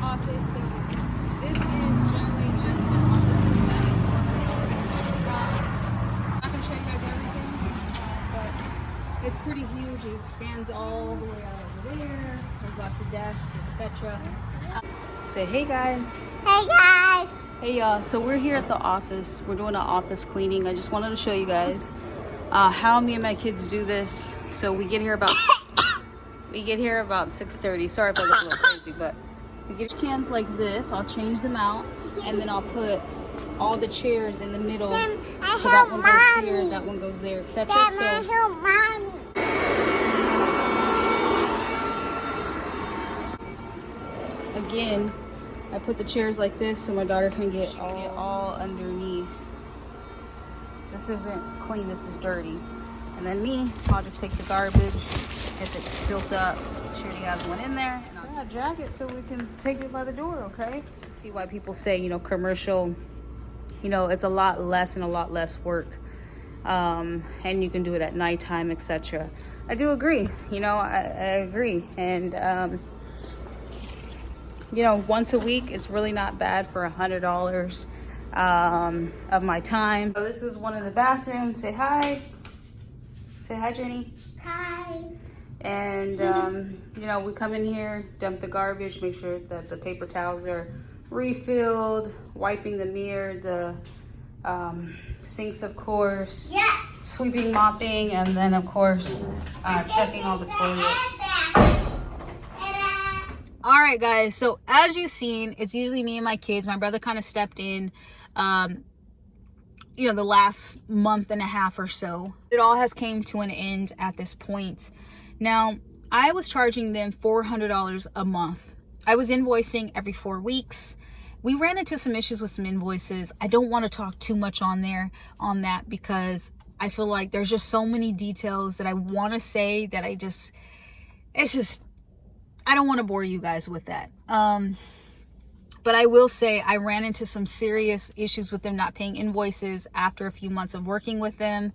office. So this is generally just an office clean that I $400 a month from. I'm not gonna show you guys everything, but it's pretty huge. It expands all the way out over there. There's lots of desks, etc. Say hey guys. Hey guys. Hey y'all. So we're here at the office. We're doing an office cleaning. I just wanted to show you guys how me and my kids do this. So we get here about 6:30. Sorry if I look a little crazy, but we get cans like this. I'll change them out, and then I'll put all the chairs in the middle. So that one goes here, that one goes there, etc. Again, I put the chairs like this so my daughter can get all underneath. This isn't clean, this is dirty. And then me, I'll just take the garbage if it's built up. Make sure he has one in there. And I'll drag it so we can take it by the door, okay? See why people say, you know, commercial, you know, it's a lot less and a lot less work. And you can do it at nighttime, etc. I do agree, you know, I agree. And, you know, once a week, it's really not bad for $100 of my time. So this is one of the bathrooms. Say hi. Say hi, Jenny. Hi. And, you know, we come in here, dump the garbage, make sure that the paper towels are refilled, wiping the mirror, the sinks, of course, Yeah. sweeping, mopping, and then, of course, checking all the toilets. All right, guys, so as you've seen, it's usually me and my kids. My brother kind of stepped in, you know, the last month and a half or so. It all has came to an end at this point. Now, I was charging them $400 a month. I was invoicing every 4 weeks. We ran into some issues with some invoices. I don't want to talk too much on that because I feel like there's just so many details that I want to say that I don't want to bore you guys with that. But I will say I ran into some serious issues with them not paying invoices after a few months of working with them.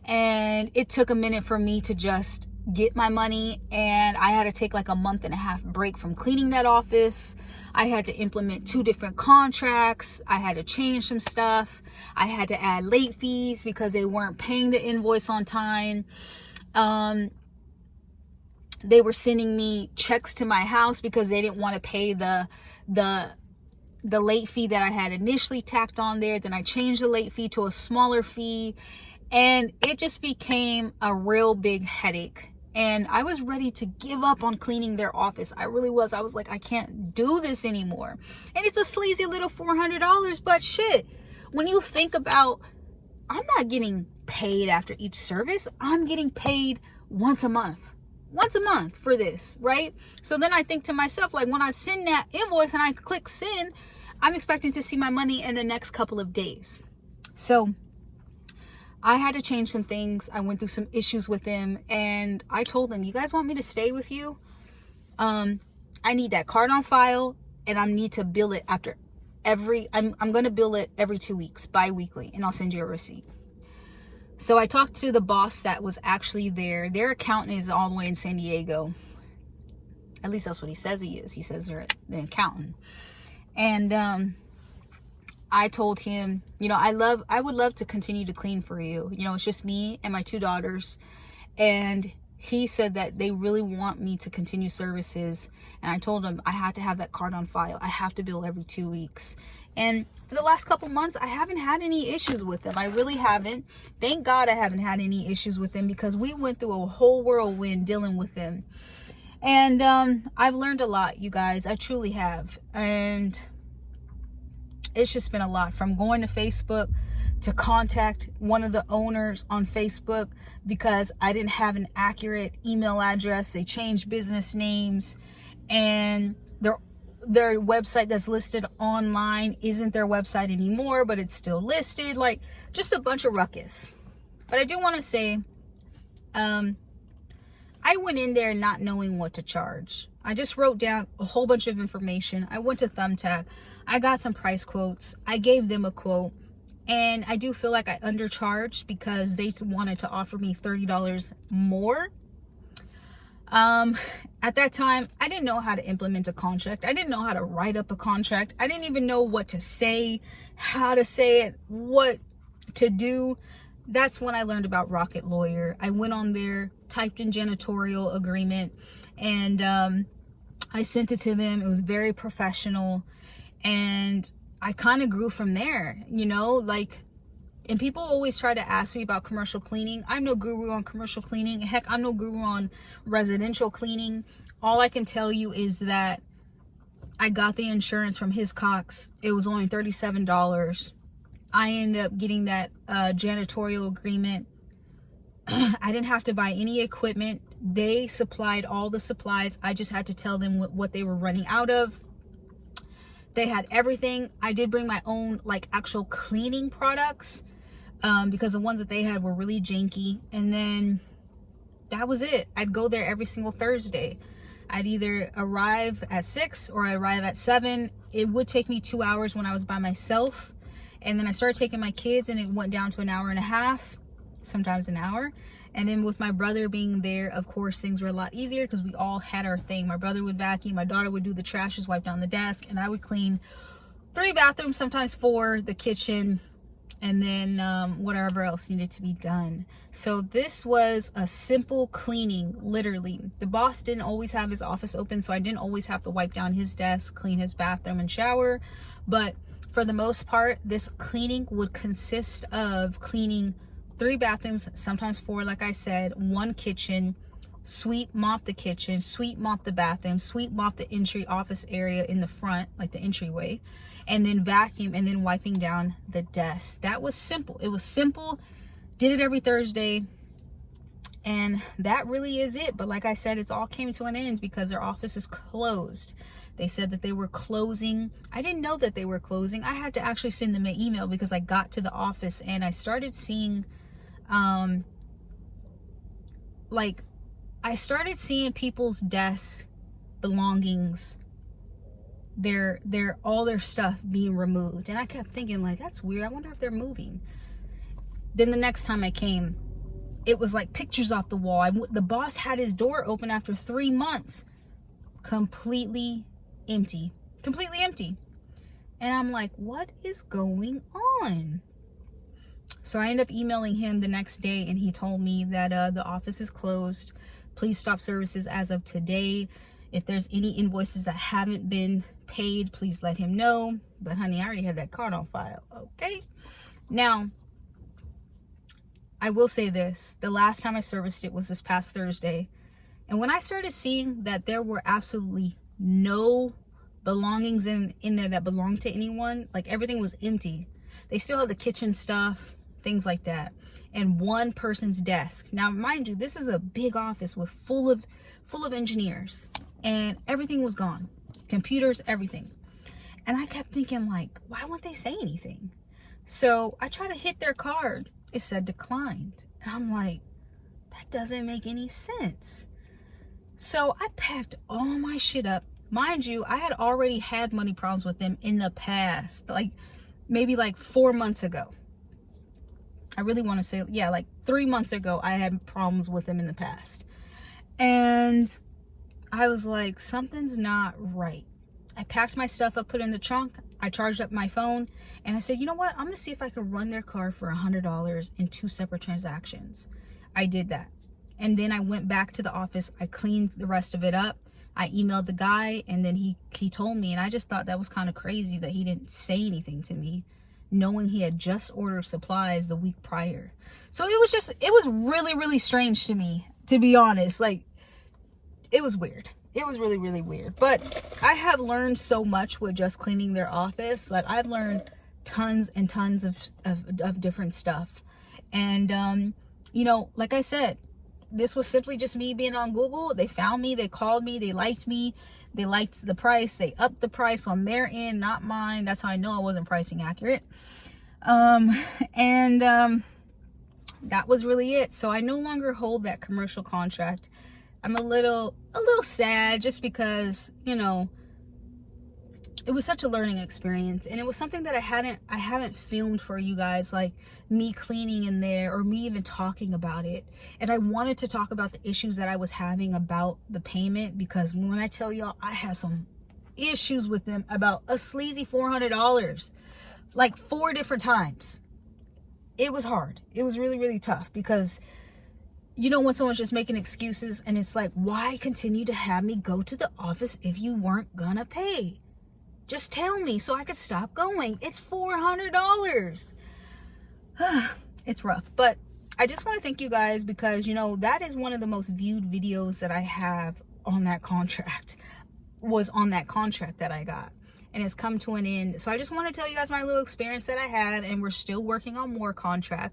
And it took a minute for me to just get my money. And I had to take like a month and a half break from cleaning that office. I had to implement 2 different contracts. I had to change some stuff. I had to add late fees because they weren't paying the invoice on time. They were sending me checks to my house because they didn't want to pay the late fee that I had initially tacked on there. Then I changed the late fee to a smaller fee, and it just became a real big headache. And I was ready to give up on cleaning their office. I really was. I was like, I can't do this anymore. And it's a sleazy little $400, but shit, when you think about, I'm not getting paid after each service. I'm getting paid once a month for this, right? So then I think to myself, like, when I send that invoice and I click send, I'm expecting to see my money in the next couple of days. So I had to change some things. I went through some issues with them, and I told them, you guys want me to stay with you? I need that card on file, and I need to bill it after I'm going to bill it every 2 weeks, bi-weekly, and I'll send you a receipt. So I talked to the boss that was actually there. Their accountant is all the way in San Diego. At least that's what he says he is. He says they're the accountant. And I told him, you know, I would love to continue to clean for you. You know, it's just me and my 2 daughters. And he said that they really want me to continue services. And I told him I had to have that card on file. I have to bill every 2 weeks. And for the last couple months, I haven't had any issues with them. I really haven't. Thank God I haven't had any issues with them, because we went through a whole whirlwind dealing with them. And I've learned a lot, you guys. I truly have. And it's just been a lot, from going to Facebook to contact one of the owners on Facebook because I didn't have an accurate email address. They changed business names, and their website that's listed online isn't their website anymore, but it's still listed. Like, just a bunch of ruckus. But I do want to say, I went in there not knowing what to charge. I just wrote down a whole bunch of information. I went to Thumbtack. I got some price quotes. I gave them a quote. And I do feel like I undercharged because they wanted to offer me $30 more. At that time, I didn't know how to implement a contract. I didn't know how to write up a contract. I didn't even know what to say, how to say it, what to do. That's when I learned about Rocket Lawyer. I went on there, typed in janitorial agreement, and I sent it to them. It was very professional, and I kind of grew from there, you know, like, and people always try to ask me about commercial cleaning. I'm no guru on commercial cleaning. Heck, I'm no guru on residential cleaning. All I can tell you is that I got the insurance from Hiscox. It was only $37. I ended up getting that janitorial agreement. I didn't have to buy any equipment. They supplied all the supplies. I just had to tell them what they were running out of. They had everything. I did bring my own like actual cleaning products because the ones that they had were really janky. And then that was it. I'd go there every single Thursday. I'd either arrive at 6 or I arrive at 7. It would take me 2 hours when I was by myself. And then I started taking my kids and it went down to an hour and a half, sometimes an hour. And then with my brother being there, of course, things were a lot easier because we all had our thing. My brother would vacuum, my daughter would do the trash, just wipe down the desk, and I would clean 3 bathrooms, sometimes 4, the kitchen, and then whatever else needed to be done. So this was a simple cleaning, literally. The boss didn't always have his office open, so I didn't always have to wipe down his desk, clean his bathroom, and shower. But for the most part, this cleaning would consist of cleaning 3 bathrooms, sometimes 4, like I said, 1 kitchen, sweep, mop the kitchen, sweep, mop the bathroom, sweep, mop the entry office area in the front, like the entryway, and then vacuum, and then wiping down the desk. That was simple. It was simple. Did it every Thursday, and that really is it. But like I said, it's all came to an end because their office is closed. They said that they were closing. I didn't know that they were closing. I had to actually send them an email because I got to the office and I started seeing I started seeing people's desks, belongings, all their stuff being removed. And I kept thinking, like, that's weird. I wonder if they're moving. Then the next time I came, it was like pictures off the wall. The boss had his door open after 3 months, completely empty. And I'm like, what is going on? So I ended up emailing him the next day, and he told me that the office is closed. Please stop services as of today. If there's any invoices that haven't been paid, please let him know. But honey, I already had that card on file. Okay. Now, I will say this. The last time I serviced it was this past Thursday. And when I started seeing that there were absolutely no belongings in there that belonged to anyone, like everything was empty. They still have the kitchen stuff, things like that, and 1 person's desk. Now, mind you, this is a big office with full of engineers, and everything was gone. Computers, everything. And I kept thinking, like, why wouldn't they say anything? So I tried to hit their card. It said declined. And I'm like, that doesn't make any sense. So I packed all my shit up. Mind you, I had already had money problems with them in the past, like maybe like 4 months ago. I really want to say, yeah, like 3 months ago, I had problems with them in the past. And I was like, something's not right. I packed my stuff up, put it in the trunk. I charged up my phone, and I said, you know what? I'm going to see if I can run their car for $100 in 2 separate transactions. I did that. And then I went back to the office. I cleaned the rest of it up. I emailed the guy, and then he told me, and I just thought that was kind of crazy that he didn't say anything to me, knowing he had just ordered supplies the week prior. So it was really, really strange to me, to be honest. Like, it was weird. It was really, really weird. But I have learned so much with just cleaning their office. Like, I've learned tons and tons of different stuff. And, you know, like I said, this was simply just me being on Google. They found me, they called me, they liked me, they liked the price, they upped the price on their end, not mine. That's how I know I wasn't pricing accurate. That was really it. So I no longer hold that commercial contract. I'm a little sad just because, you know, it was such a learning experience, and it was something that I haven't filmed for you guys, like me cleaning in there or me even talking about it. And I wanted to talk about the issues that I was having about the payment, because when I tell y'all, I had some issues with them about a sleazy $400 like 4 different times. It was hard. It was really, really tough, because you know when someone's just making excuses, and it's like, why continue to have me go to the office if you weren't gonna pay? Just tell me so I could stop going. It's $400. It's rough, but I just want to thank you guys, because you know that is one of the most viewed videos that I have on that contract, was on that contract that I got, and it's come to an end. So I just want to tell you guys my little experience that I had, and we're still working on more contracts.